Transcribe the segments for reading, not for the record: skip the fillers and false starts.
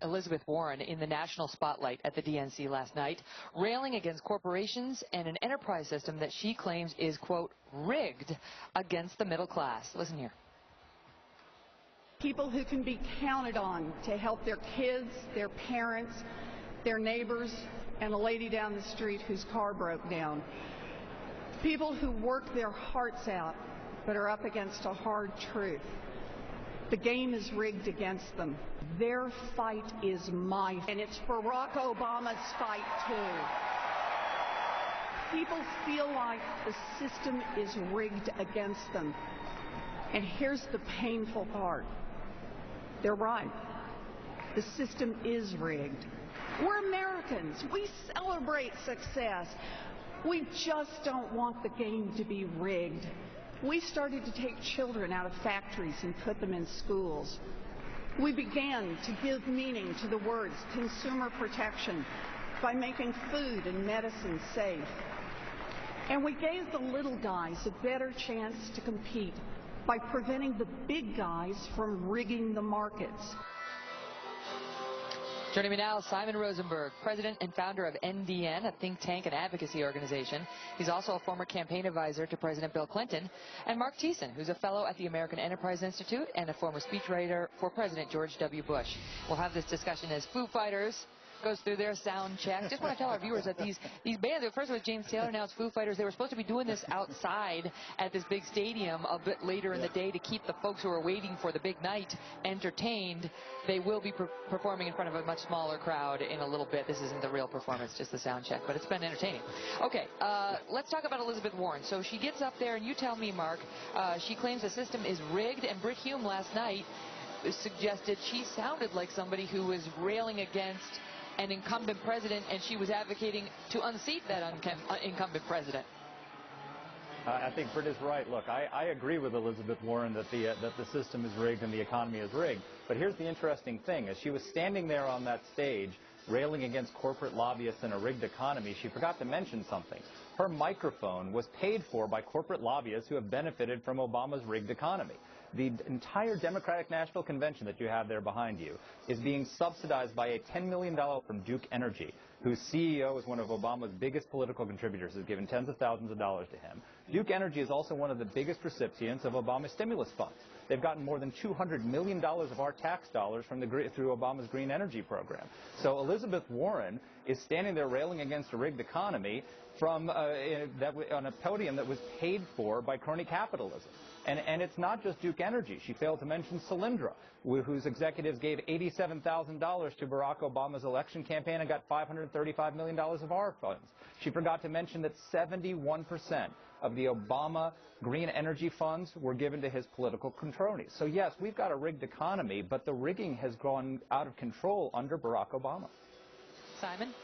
Elizabeth Warren in the national spotlight at the DNC last night, railing against corporations and an enterprise system that she claims is, quote, rigged against the middle class. Listen here. People who can be counted on to help their kids, their parents, their neighbors, and a lady down the street whose car broke down. People who work their hearts out but are up against a hard truth. The game is rigged against them. Their fight is my fight, and it's Barack Obama's fight too. People feel like the system is rigged against them. And here's the painful part. They're right. The system is rigged. We're Americans. We celebrate success. We just don't want the game to be rigged. We started to take children out of factories and put them in schools. We began to give meaning to the words consumer protection by making food and medicine safe. And we gave the little guys a better chance to compete by preventing the big guys from rigging the markets. Joining me now, Simon Rosenberg, president and founder of NDN, a think tank and advocacy organization. He's also a former campaign advisor to President Bill Clinton. And Mark Thiessen, who's a fellow at the American Enterprise Institute and a former speechwriter for President George W. Bush. We'll have this discussion as Foo Fighters goes through their sound check. Just want to tell our viewers that these bands, first it was James Taylor, now it's Foo Fighters. They were supposed to be doing this outside at this big stadium a bit later in the day to keep the folks who are waiting for the big night entertained. They will be performing in front of a much smaller crowd in a little bit. This isn't the real performance, just the sound check, but it's been entertaining. Okay, let's talk about Elizabeth Warren. So she gets up there, and you tell me, Mark, she claims the system is rigged, and Brit Hume last night suggested she sounded like somebody who was railing against an incumbent president, and she was advocating to unseat that incumbent president. I think Britt is right. Look, I agree with Elizabeth Warren that the system is rigged and the economy is rigged. But here's the interesting thing. As she was standing there on that stage railing against corporate lobbyists and a rigged economy, she forgot to mention something. Her microphone was paid for by corporate lobbyists who have benefited from Obama's rigged economy. The entire Democratic National Convention that you have there behind you is being subsidized by a $10 million from Duke Energy, whose CEO is one of Obama's biggest political contributors, has given tens of thousands of dollars to him. Duke Energy is also one of the biggest recipients of Obama's stimulus funds. They've gotten more than $200 million of our tax dollars through Obama's green energy program. So Elizabeth Warren is standing there railing against a rigged economy on a podium that was paid for by crony capitalism. And it's not just Duke Energy. She failed to mention Solyndra, whose executives gave $87,000 to Barack Obama's election campaign and got $535 million of our funds. She forgot to mention that 71% of the Obama green energy funds were given to his political cronies. So yes, we've got a rigged economy, but the rigging has gone out of control under Barack Obama. Simon?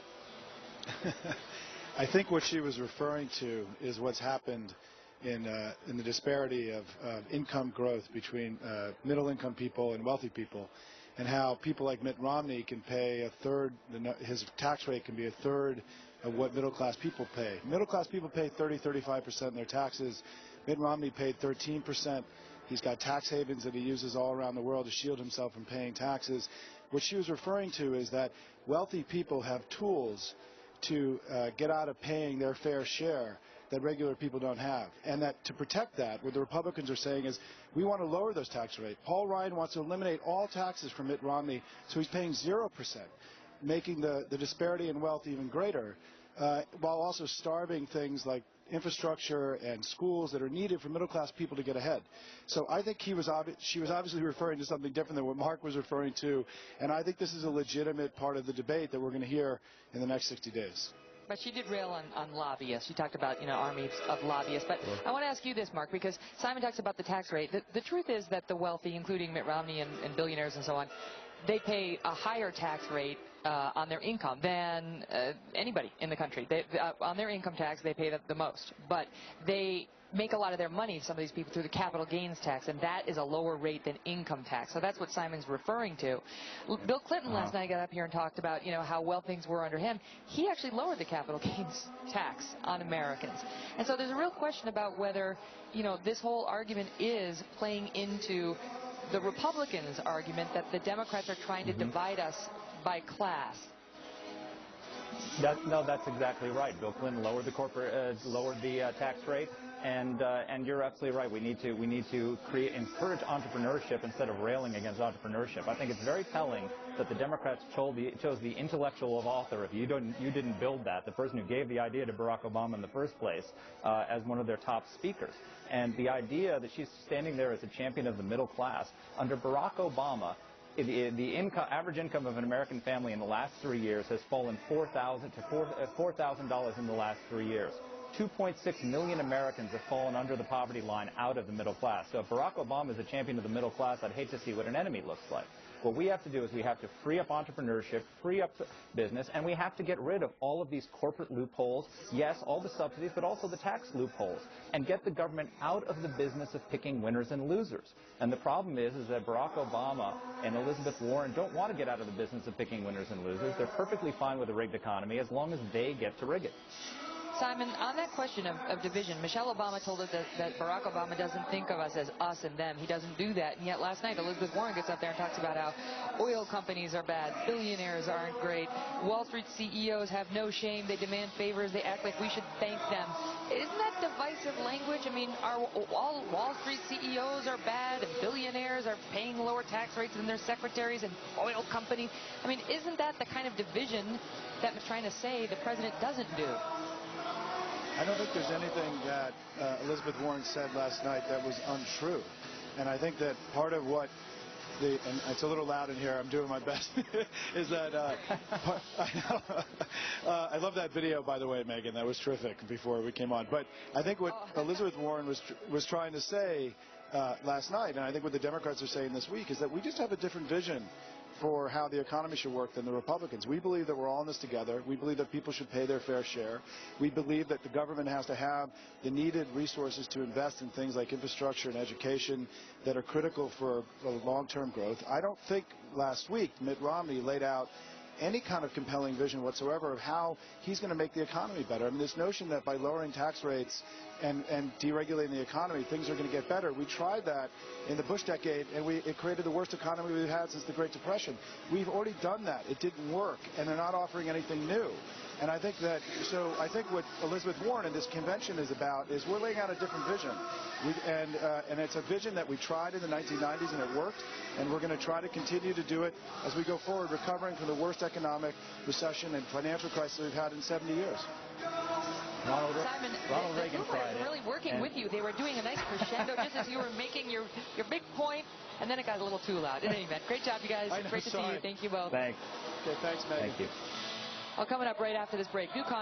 I think what she was referring to is what's happened in the disparity of income growth between middle-income people and wealthy people, and how people like Mitt Romney can pay a third, his tax rate can be a third of what middle-class people pay. Middle-class people pay 30-35% in their taxes. Mitt Romney paid 13%. He's got tax havens that he uses all around the world to shield himself from paying taxes. What she was referring to is that wealthy people have tools to get out of paying their fair share that regular people don't have. And that to protect that, what the Republicans are saying is we want to lower those tax rates. Paul Ryan wants to eliminate all taxes from Mitt Romney, so he's paying 0%, making the disparity in wealth even greater, while also starving things like infrastructure and schools that are needed for middle-class people to get ahead. So I think she was obviously referring to something different than what Mark was referring to, and I think this is a legitimate part of the debate that we're going to hear in the next 60 days. But she did rail on lobbyists. She talked about, armies of lobbyists. But I want to ask you this, Mark, because Simon talks about the tax rate. The truth is that the wealthy, including Mitt Romney and billionaires and so on, they pay a higher tax rate on their income than anybody in the country. On their income tax, they pay the most. But they make a lot of their money, some of these people, through the capital gains tax, and that is a lower rate than income tax. So that's what Simon's referring to. Bill Clinton last night got up here and talked about, how well things were under him. He actually lowered the capital gains tax on Americans. And so there's a real question about whether, this whole argument is playing into the Republicans' argument that the Democrats are trying to divide us by class. No, that's exactly right. Bill Clinton lowered the tax rate, and you're absolutely right. We need to encourage entrepreneurship instead of railing against entrepreneurship. I think it's very telling that the Democrats chose the intellectual author. If you didn't build that, the person who gave the idea to Barack Obama in the first place, as one of their top speakers. And the idea that she's standing there as a champion of the middle class under Barack Obama. The average income of an American family in the last 3 years has fallen $4,000 in the last 3 years. 2.6 million Americans have fallen under the poverty line out of the middle class. So if Barack Obama is a champion of the middle class, I'd hate to see what an enemy looks like. What we have to do is we have to free up entrepreneurship, free up business, and we have to get rid of all of these corporate loopholes, yes, all the subsidies, but also the tax loopholes, and get the government out of the business of picking winners and losers. And the problem is that Barack Obama and Elizabeth Warren don't want to get out of the business of picking winners and losers. They're perfectly fine with a rigged economy as long as they get to rig it. Simon, on that question of division, Michelle Obama told us that Barack Obama doesn't think of us as us and them. He doesn't do that. And yet last night, Elizabeth Warren gets up there and talks about how oil companies are bad, billionaires aren't great, Wall Street CEOs have no shame, they demand favors, they act like we should thank them. Isn't that divisive language? I mean, all Wall Street CEOs are bad and billionaires are paying lower tax rates than their secretaries and oil companies? I mean, isn't that the kind of division that was trying to say the president doesn't do? I don't think there's anything that Elizabeth Warren said last night that was untrue. And I think that part of what and it's a little loud in here, I'm doing my best, is that I love that video, by the way, Megyn. That was terrific before we came on. But I think what Elizabeth Warren was trying to say last night, and I think what the Democrats are saying this week, is that we just have a different vision for how the economy should work than the Republicans. We believe that we're all in this together. We believe that people should pay their fair share. We believe that the government has to have the needed resources to invest in things like infrastructure and education that are critical for long-term growth. I don't think last week Mitt Romney laid out any kind of compelling vision whatsoever of how he's going to make the economy better. I mean, this notion that by lowering tax rates and deregulating the economy, things are going to get better. We tried that in the Bush decade, and it created the worst economy we've had since the Great Depression. We've already done that. It didn't work, and they're not offering anything new. And I think I think what Elizabeth Warren and this convention is about is we're laying out a different vision. And it's a vision that we tried in the 1990s and it worked, and we're going to try to continue to do it as we go forward, recovering from the worst economic recession and financial crisis we've had in 70 years. Ronald Reagan were really working with you. They were doing a nice crescendo just as you were making your big point, and then it got a little too loud. In any event, great job, you guys. Great to see you. Thank you both. Thanks. Okay, thanks, Megyn. Thank you. Well, coming up right after this break, new